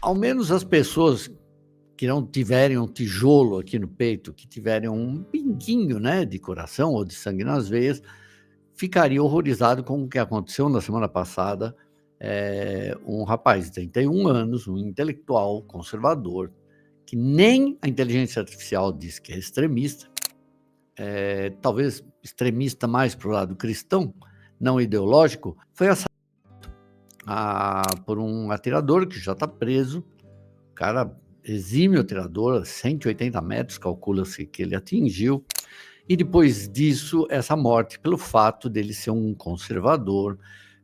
Ao menos as pessoas que não tiverem um tijolo aqui no peito, que tiverem um pinguinho, né, de coração ou de sangue nas veias, ficaria horrorizado com o que aconteceu na semana passada. Um rapaz de 31 anos, um intelectual conservador, que nem a inteligência artificial diz que é extremista, talvez extremista mais para o lado cristão, não ideológico, foi assassinado por um atirador que já está preso. O cara, exímio atirador, 180 metros, calcula-se que ele atingiu. E depois disso, essa morte, pelo fato dele ser um conservador,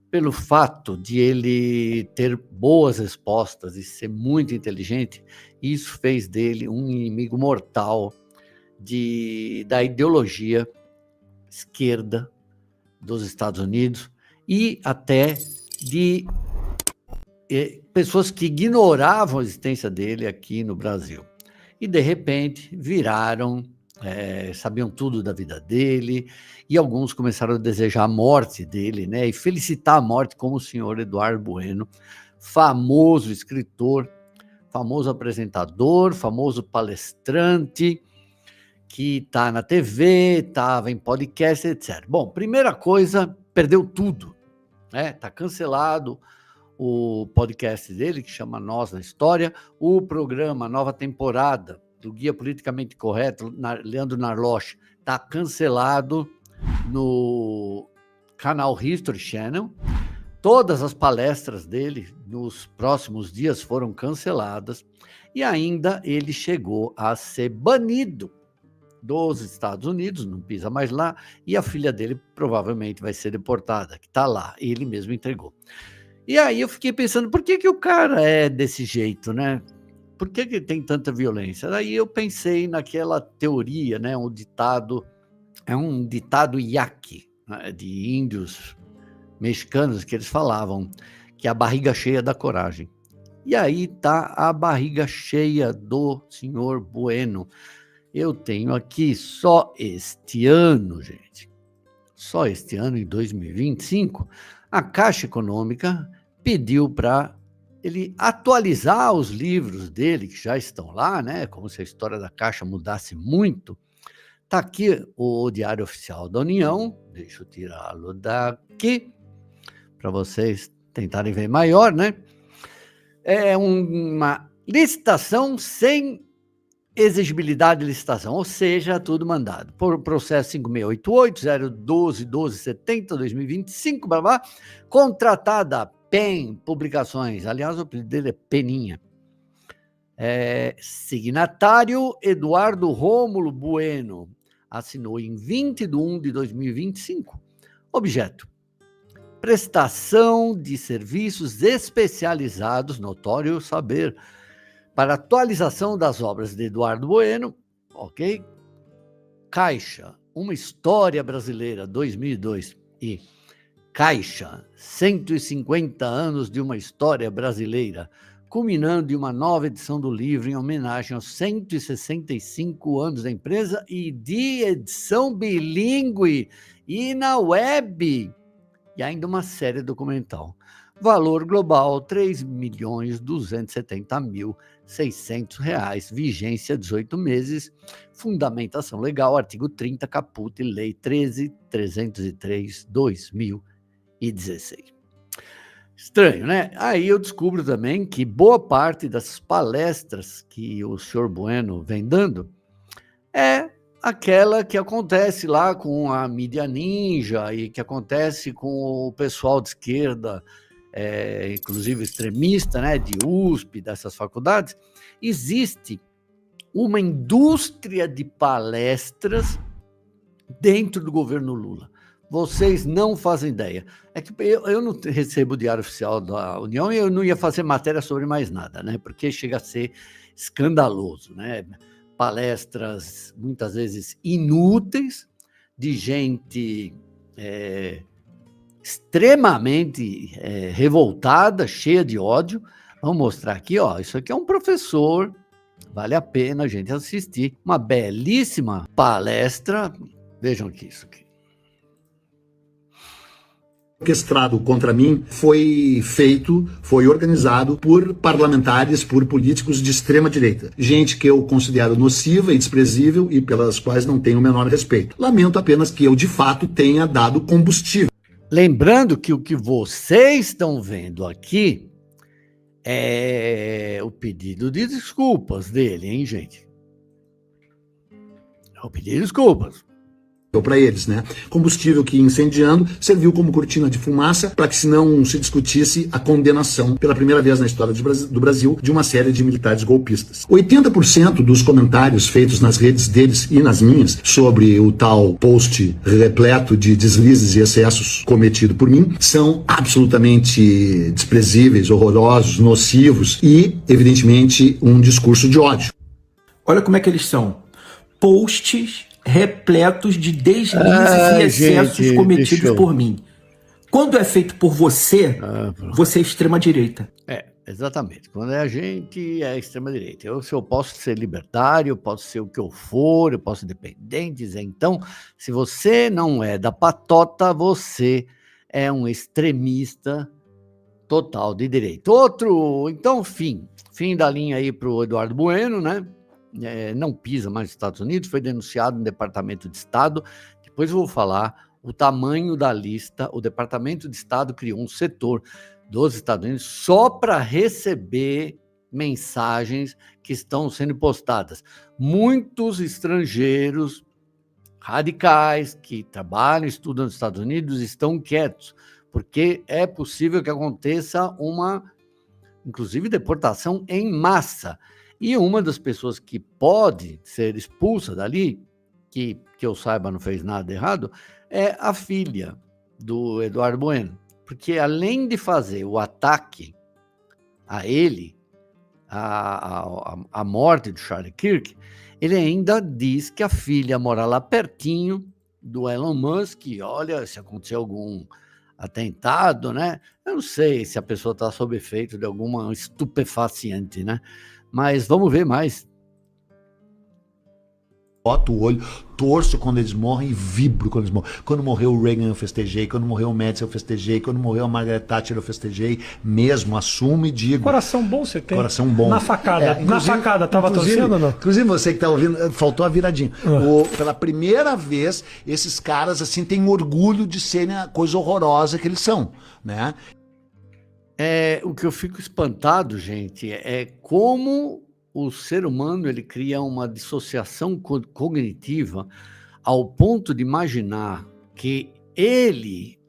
pelo fato de ele ter boas respostas e ser muito inteligente, isso fez dele um inimigo mortal da ideologia esquerda dos Estados Unidos e até de pessoas que ignoravam a existência dele aqui no Brasil. E, de repente, viraram, sabiam tudo da vida dele, e alguns começaram a desejar a morte dele, né, e felicitar a morte, como o senhor Eduardo Bueno, famoso escritor, famoso apresentador, famoso palestrante, que está na TV, estava em podcast, etc. Bom, primeira coisa, perdeu tudo, né? Está cancelado o podcast dele, que chama Nós na História, o programa, nova temporada do Guia Politicamente Correto, Leandro Narloch, está cancelado no canal History Channel. Todas as palestras dele nos próximos dias foram canceladas e ainda ele chegou a ser banido dos Estados Unidos, não pisa mais lá, e a filha dele provavelmente vai ser deportada, que está lá, ele mesmo entregou. E aí eu fiquei pensando, por que o cara é desse jeito, né? Por que tem tanta violência? Aí eu pensei naquela teoria, né? Um ditado yaqui, né, de índios mexicanos, que eles falavam que a barriga cheia da coragem. E aí tá a barriga cheia do senhor Bueno. Eu tenho aqui só este ano, gente, só este ano, em 2025, a Caixa Econômica pediu para ele atualizar os livros dele, que já estão lá, né? Como se a história da Caixa mudasse muito. Está aqui o Diário Oficial da União, deixa eu tirá-lo daqui, para vocês tentarem ver maior, né? É uma licitação sem exigibilidade de licitação, ou seja, tudo mandado. Por processo 5688-012-1270-2025, blá, blá, contratada PEN Publicações, aliás, o apelido dele é Peninha. Signatário Eduardo Rômulo Bueno, assinou em 20 de 1 de 2025. Objeto: prestação de serviços especializados, notório saber, para atualização das obras de Eduardo Bueno, ok? Caixa, uma história brasileira, 2002. E Caixa, 150 anos de uma história brasileira, culminando em uma nova edição do livro em homenagem aos 165 anos da empresa e de edição bilíngue e na web. E ainda uma série documental. Valor global, R$ 3.270.600, vigência 18 meses, fundamentação legal, artigo 30, caput, lei 13.303, 2016. Estranho, né? Aí eu descubro também que boa parte das palestras que o senhor Bueno vem dando é aquela que acontece lá com a mídia ninja e que acontece com o pessoal de esquerda, inclusive extremista, né, de USP, dessas faculdades. Existe uma indústria de palestras dentro do governo Lula. Vocês não fazem ideia. É que eu não recebo o Diário Oficial da União e eu não ia fazer matéria sobre mais nada, né? Porque chega a ser escandaloso, né? Palestras muitas vezes inúteis, de gente extremamente revoltada, cheia de ódio. Vamos mostrar aqui, ó. Isso aqui é um professor, vale a pena a gente assistir. Uma belíssima palestra. Vejam aqui isso aqui. orquestrado contra mim foi organizado por parlamentares, por políticos de extrema direita. Gente que eu considero nociva e desprezível e pelas quais não tenho o menor respeito. Lamento apenas que eu, de fato, tenha dado combustível. Lembrando que o que vocês estão vendo aqui é o pedido de desculpas dele, hein, gente? É o pedido de desculpas. Para eles, né? Combustível que, incendiando, serviu como cortina de fumaça para que não se discutisse a condenação, pela primeira vez na história do Brasil, de uma série de militares golpistas. 80% dos comentários feitos nas redes deles e nas minhas sobre o tal post repleto de deslizes e excessos cometido por mim são absolutamente desprezíveis, horrorosos, nocivos e, evidentemente, um discurso de ódio. Olha como é que eles são. Posts repletos de deslizes e excessos cometidos por mim. Quando é feito por você, você é extrema-direita. Exatamente. Quando é a gente, é extrema-direita. Se eu posso ser libertário, eu posso ser o que eu for, eu posso ser independente. Então, se você não é da patota, você é um extremista total de direita. Então, fim da linha aí para o Eduardo Bueno, né? Não pisa mais nos Estados Unidos, foi denunciado no Departamento de Estado. Depois eu vou falar o tamanho da lista. O Departamento de Estado criou um setor dos Estados Unidos só para receber mensagens que estão sendo postadas. Muitos estrangeiros radicais que trabalham, estudam nos Estados Unidos estão quietos, porque é possível que aconteça inclusive, deportação em massa. E uma das pessoas que pode ser expulsa dali, que eu saiba não fez nada errado, é a filha do Eduardo Bueno. Porque além de fazer o ataque a ele, a morte do Charlie Kirk, ele ainda diz que a filha mora lá pertinho do Elon Musk. Olha, se acontecer algum atentado, né? Eu não sei se a pessoa está sob efeito de alguma estupefaciente, né? Mas vamos ver mais. Boto o olho, torço quando eles morrem e vibro quando eles morrem. Quando morreu o Reagan eu festejei, quando morreu o Médici eu festejei, quando morreu a Margaret Thatcher eu festejei, mesmo, assumo e digo. Coração bom você tem. Coração bom. Na facada, tava torcendo ou não? Inclusive você que tá ouvindo, faltou a viradinha. Pela primeira vez, esses caras assim têm orgulho de serem a coisa horrorosa que eles são, né? O que eu fico espantado, gente, é como o ser humano ele cria uma dissociação cognitiva ao ponto de imaginar que ele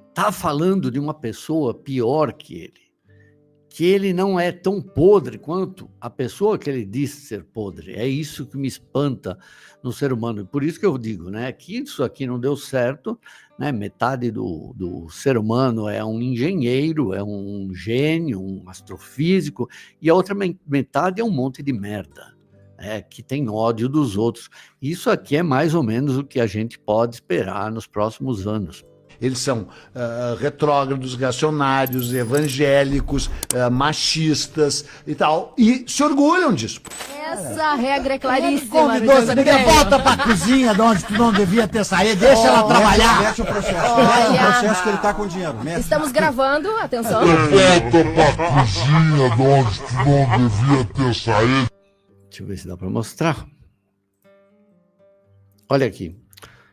está falando de uma pessoa pior que ele não é tão podre quanto a pessoa que ele disse ser podre. É isso que me espanta no ser humano. E por isso que eu digo, né, que isso aqui não deu certo, né? Metade do ser humano é um engenheiro, é um gênio, um astrofísico, e a outra metade é um monte de merda, que tem ódio dos outros. Isso aqui é mais ou menos o que a gente pode esperar nos próximos anos. Eles são retrógrados, reacionários, evangélicos, machistas e tal. E se orgulham disso. Essa regra é claríssima. Convidou, você volta pra cozinha de onde tu não devia ter saído, deixa ela trabalhar. Mete o processo. Mete o processo que ele tá com dinheiro. Mete. Estamos gravando, atenção. Volta pra cozinha de onde tu não devia ter saído. Deixa eu ver se dá para mostrar. Olha aqui.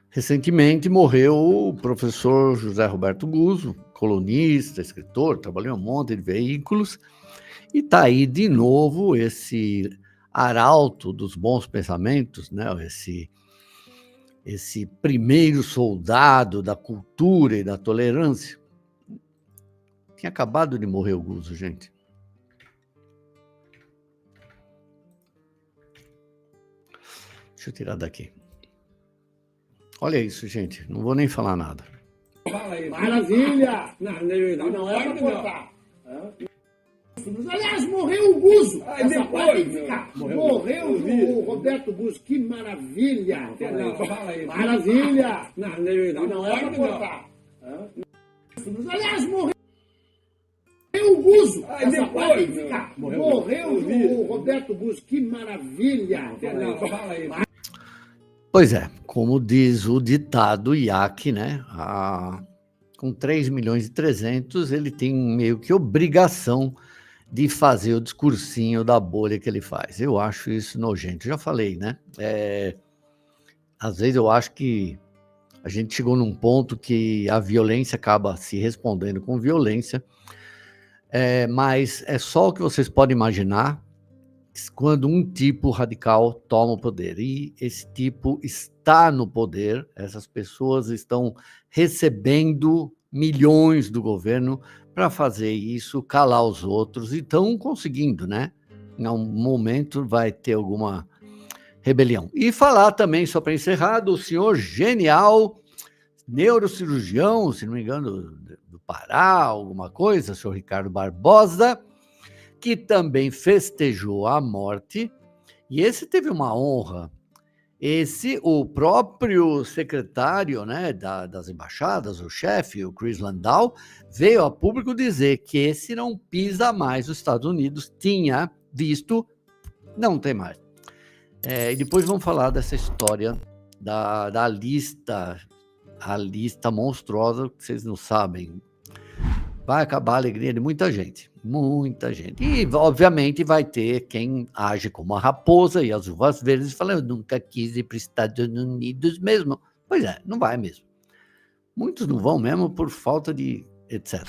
Recentemente morreu o professor José Roberto Guzzo, colunista, escritor, trabalhou em um monte de veículos, e está aí de novo esse arauto dos bons pensamentos, né? Esse primeiro soldado da cultura e da tolerância. Tinha acabado de morrer o Guzzo, gente. Deixa eu tirar daqui. Olha isso, gente. Não vou nem falar nada. Maravilha! Não é para cortar. Aliás, morreu o Guzzo. Morreu o Roberto Guzzo. Que maravilha! Maravilha! Não é para cortar. Aliás, morreu o Guzzo. Morreu o Roberto Guzzo. Que maravilha! Pois é, como diz o ditado iaque, né? com 3.300.000, ele tem meio que obrigação de fazer o discursinho da bolha que ele faz. Eu acho isso nojento. Já falei, né? Às vezes eu acho que a gente chegou num ponto que a violência acaba se respondendo com violência, mas é só o que vocês podem imaginar quando um tipo radical toma o poder. E esse tipo está no poder, essas pessoas estão recebendo milhões do governo para fazer isso, calar os outros, e estão conseguindo, né? Em algum momento vai ter alguma rebelião. E falar também, só para encerrar, do senhor genial, neurocirurgião, se não me engano, do Pará, alguma coisa, o senhor Ricardo Barbosa, que também festejou a morte, e esse teve uma honra. O próprio secretário, né, das embaixadas, o chefe, o Chris Landau, veio a público dizer que esse não pisa mais os Estados Unidos, tinha visto, não tem mais. E depois vamos falar dessa história da lista, a lista monstruosa, que vocês não sabem. Vai acabar a alegria de muita gente. Muita gente. E, obviamente, vai ter quem age como a raposa e as uvas verdes e fala, eu nunca quis ir para os Estados Unidos mesmo. Pois é, não vai mesmo. Muitos não vão mesmo por falta de etc.